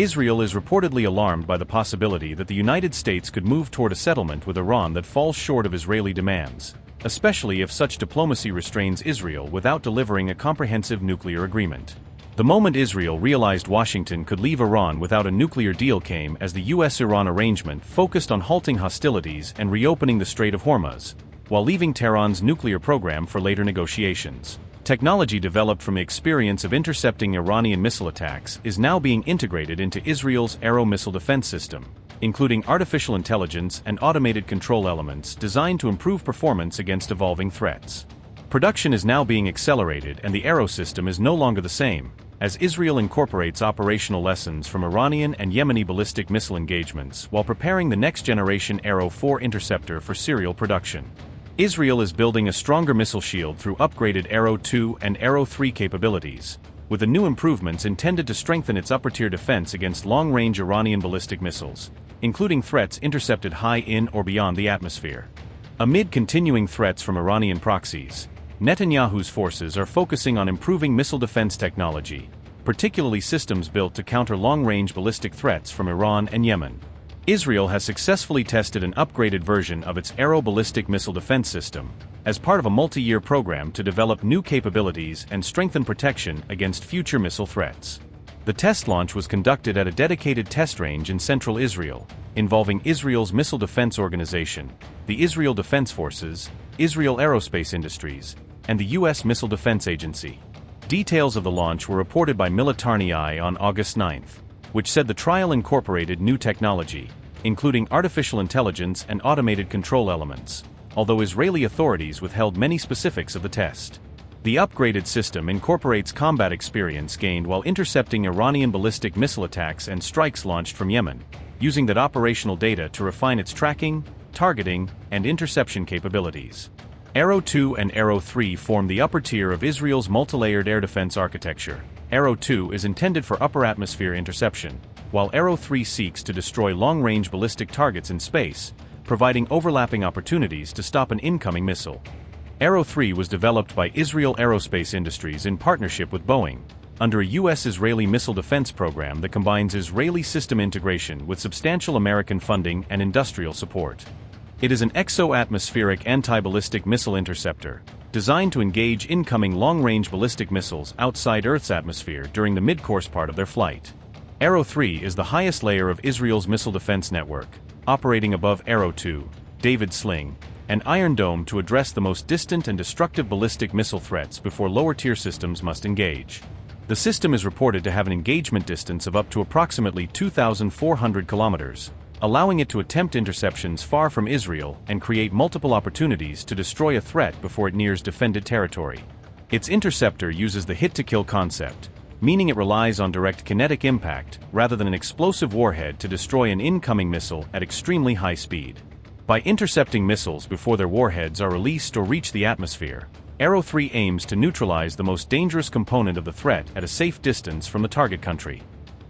Israel is reportedly alarmed by the possibility that the United States could move toward a settlement with Iran that falls short of Israeli demands, especially if such diplomacy restrains Israel without delivering a comprehensive nuclear agreement. The moment Israel realized Washington could leave Iran without a nuclear deal came as the US-Iran arrangement focused on halting hostilities and reopening the Strait of Hormuz, while leaving Tehran's nuclear program for later negotiations. Technology developed from the experience of intercepting Iranian missile attacks is now being integrated into Israel's Arrow missile defense system, including artificial intelligence and automated control elements designed to improve performance against evolving threats. Production is now being accelerated and the Arrow system is no longer the same, as Israel incorporates operational lessons from Iranian and Yemeni ballistic missile engagements while preparing the next-generation Arrow 4 interceptor for serial production. Israel is building a stronger missile shield through upgraded Arrow 2 and Arrow 3 capabilities, with the new improvements intended to strengthen its upper-tier defense against long-range Iranian ballistic missiles, including threats intercepted high in or beyond the atmosphere. Amid continuing threats from Iranian proxies, Netanyahu's forces are focusing on improving missile defense technology, particularly systems built to counter long-range ballistic threats from Iran and Yemen. Israel has successfully tested an upgraded version of its Arrow ballistic missile defense system, as part of a multi-year program to develop new capabilities and strengthen protection against future missile threats. The test launch was conducted at a dedicated test range in central Israel, involving Israel's Missile Defense Organization, the Israel Defense Forces, Israel Aerospace Industries, and the U.S. Missile Defense Agency. Details of the launch were reported by Militarny on August 9, which said the trial incorporated new technology, including artificial intelligence and automated control elements, although Israeli authorities withheld many specifics of the test. The upgraded system incorporates combat experience gained while intercepting Iranian ballistic missile attacks and strikes launched from Yemen, using that operational data to refine its tracking, targeting, and interception capabilities. Arrow 2 and Arrow 3 form the upper tier of Israel's multi-layered air defense architecture. Arrow 2 is intended for upper atmosphere interception, while Arrow 3 seeks to destroy long-range ballistic targets in space, providing overlapping opportunities to stop an incoming missile. Arrow 3 was developed by Israel Aerospace Industries in partnership with Boeing, under a U.S.-Israeli missile defense program that combines Israeli system integration with substantial American funding and industrial support. It is an exo-atmospheric anti-ballistic missile interceptor, designed to engage incoming long-range ballistic missiles outside Earth's atmosphere during the mid-course part of their flight. Arrow 3 is the highest layer of Israel's missile defense network, operating above Arrow 2, David Sling, and Iron Dome to address the most distant and destructive ballistic missile threats before lower-tier systems must engage. The system is reported to have an engagement distance of up to approximately 2,400 kilometers, allowing it to attempt interceptions far from Israel and create multiple opportunities to destroy a threat before it nears defended territory. Its interceptor uses the hit-to-kill concept, meaning it relies on direct kinetic impact rather than an explosive warhead to destroy an incoming missile at extremely high speed. By intercepting missiles before their warheads are released or reach the atmosphere, Arrow 3 aims to neutralize the most dangerous component of the threat at a safe distance from the target country.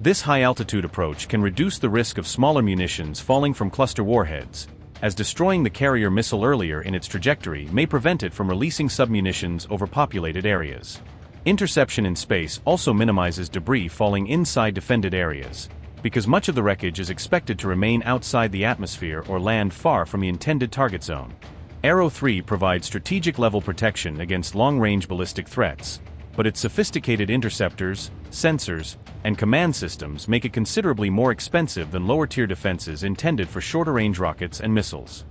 This high-altitude approach can reduce the risk of smaller munitions falling from cluster warheads, as destroying the carrier missile earlier in its trajectory may prevent it from releasing submunitions over populated areas. Interception in space also minimizes debris falling inside defended areas, because much of the wreckage is expected to remain outside the atmosphere or land far from the intended target zone. Arrow 3 provides strategic-level protection against long-range ballistic threats, but its sophisticated interceptors, sensors, and command systems make it considerably more expensive than lower-tier defenses intended for shorter-range rockets and missiles.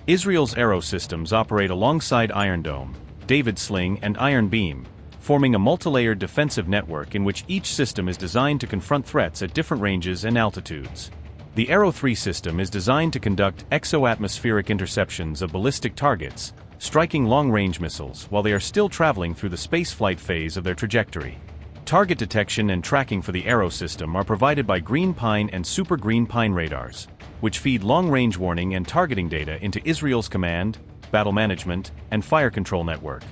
Israel's Arrow systems operate alongside Iron Dome, David Sling, and Iron Beam, forming a multi-layered defensive network in which each system is designed to confront threats at different ranges and altitudes. The Arrow 3 system is designed to conduct exo-atmospheric interceptions of ballistic targets, striking long-range missiles while they are still traveling through the spaceflight phase of their trajectory. Target detection and tracking for the Arrow system are provided by Green Pine and Super Green Pine radars, which feed long-range warning and targeting data into Israel's command, battle management, and fire control network.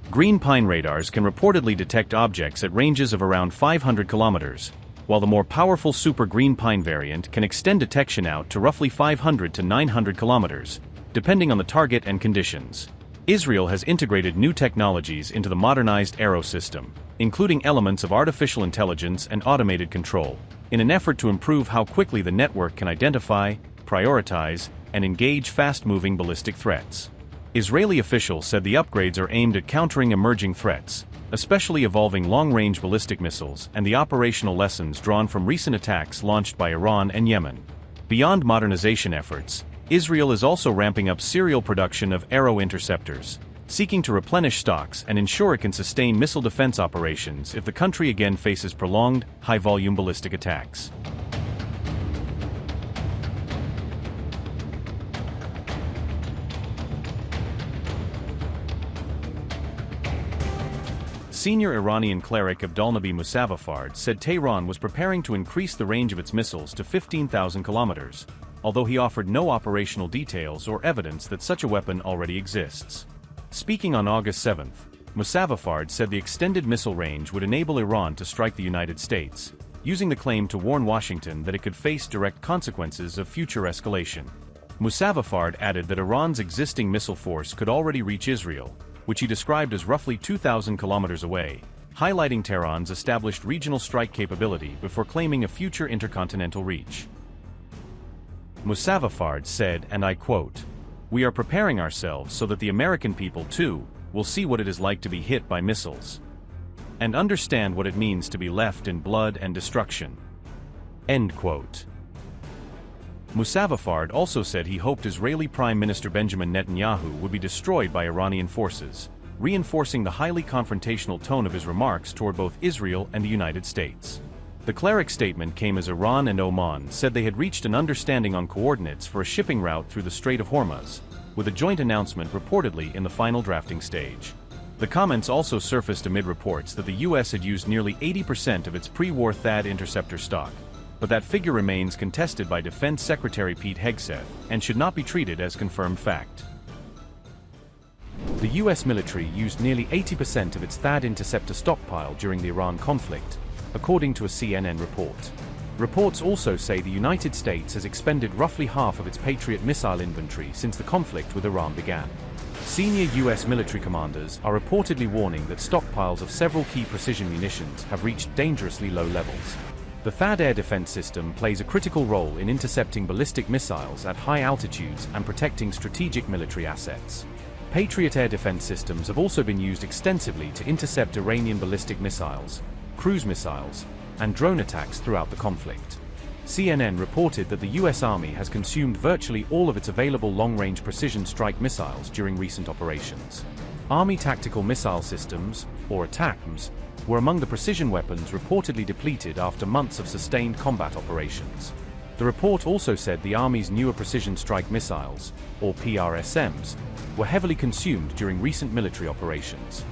Green Pine radars can reportedly detect objects at ranges of around 500 kilometers, while the more powerful Super Green Pine variant can extend detection out to roughly 500 to 900 kilometers, depending on the target and conditions. Israel has integrated new technologies into the modernized Arrow system, including elements of artificial intelligence and automated control, in an effort to improve how quickly the network can identify, prioritize, and engage fast-moving ballistic threats. Israeli officials said the upgrades are aimed at countering emerging threats, especially evolving long-range ballistic missiles and the operational lessons drawn from recent attacks launched by Iran and Yemen. Beyond modernization efforts, Israel is also ramping up serial production of Arrow interceptors, seeking to replenish stocks and ensure it can sustain missile defense operations if the country again faces prolonged, high-volume ballistic attacks. Senior Iranian cleric Abdulnabi Musaffar said Tehran was preparing to increase the range of its missiles to 15,000 kilometers, although he offered no operational details or evidence that such a weapon already exists. Speaking on August 7, Musaffar said the extended missile range would enable Iran to strike the United States, using the claim to warn Washington that it could face direct consequences of future escalation. Musaffar added that Iran's existing missile force could already reach Israel, which he described as roughly 2,000 kilometers away, highlighting Tehran's established regional strike capability before claiming a future intercontinental reach. Musaffar said, and I quote, "We are preparing ourselves so that the American people, too, will see what it is like to be hit by missiles, and understand what it means to be left in blood and destruction." End quote. Musaffar also said he hoped Israeli Prime Minister Benjamin Netanyahu would be destroyed by Iranian forces, reinforcing the highly confrontational tone of his remarks toward both Israel and the United States. The cleric's statement came as Iran and Oman said they had reached an understanding on coordinates for a shipping route through the Strait of Hormuz, with a joint announcement reportedly in the final drafting stage. The comments also surfaced amid reports that the U.S. had used nearly 80% of its pre-war THAAD interceptor stock, but that figure remains contested by Defense Secretary Pete Hegseth and should not be treated as confirmed fact. The U.S. military used nearly 80% of its THAAD interceptor stockpile during the Iran conflict, according to a CNN report. Reports also say the United States has expended roughly half of its Patriot missile inventory since the conflict with Iran began. Senior U.S. military commanders are reportedly warning that stockpiles of several key precision munitions have reached dangerously low levels. The THAAD air defense system plays a critical role in intercepting ballistic missiles at high altitudes and protecting strategic military assets. Patriot air defense systems have also been used extensively to intercept Iranian ballistic missiles, cruise missiles, and drone attacks throughout the conflict. CNN reported that the U.S. Army has consumed virtually all of its available long-range precision strike missiles during recent operations. Army Tactical Missile Systems, or ATACMS, were among the precision weapons reportedly depleted after months of sustained combat operations. The report also said the Army's newer precision strike missiles, or PRSMs, were heavily consumed during recent military operations.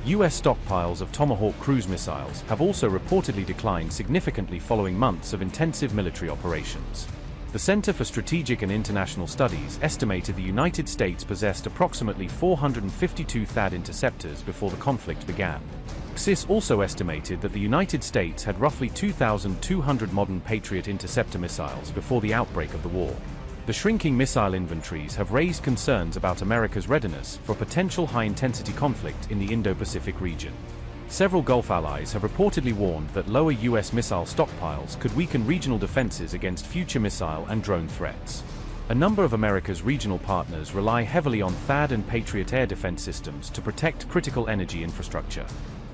U.S. stockpiles of Tomahawk cruise missiles have also reportedly declined significantly following months of intensive military operations. The Center for Strategic and International Studies estimated the United States possessed approximately 452 THAAD interceptors before the conflict began. CSIS also estimated that the United States had roughly 2,200 modern Patriot interceptor missiles before the outbreak of the war. The shrinking missile inventories have raised concerns about America's readiness for potential high-intensity conflict in the Indo-Pacific region. Several Gulf allies have reportedly warned that lower U.S. missile stockpiles could weaken regional defenses against future missile and drone threats. A number of America's regional partners rely heavily on THAAD and Patriot air defense systems to protect critical energy infrastructure.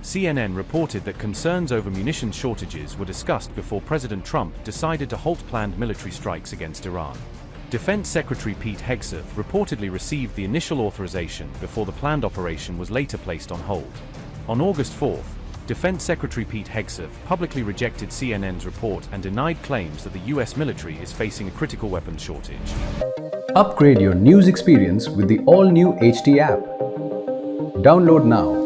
CNN reported that concerns over munitions shortages were discussed before President Trump decided to halt planned military strikes against Iran. Defense Secretary Pete Hegseth reportedly received the initial authorization before the planned operation was later placed on hold. On August 4th, Defense Secretary Pete Hegseth publicly rejected CNN's report and denied claims that the U.S. military is facing a critical weapons shortage. Upgrade your news experience with the all-new HT app. Download now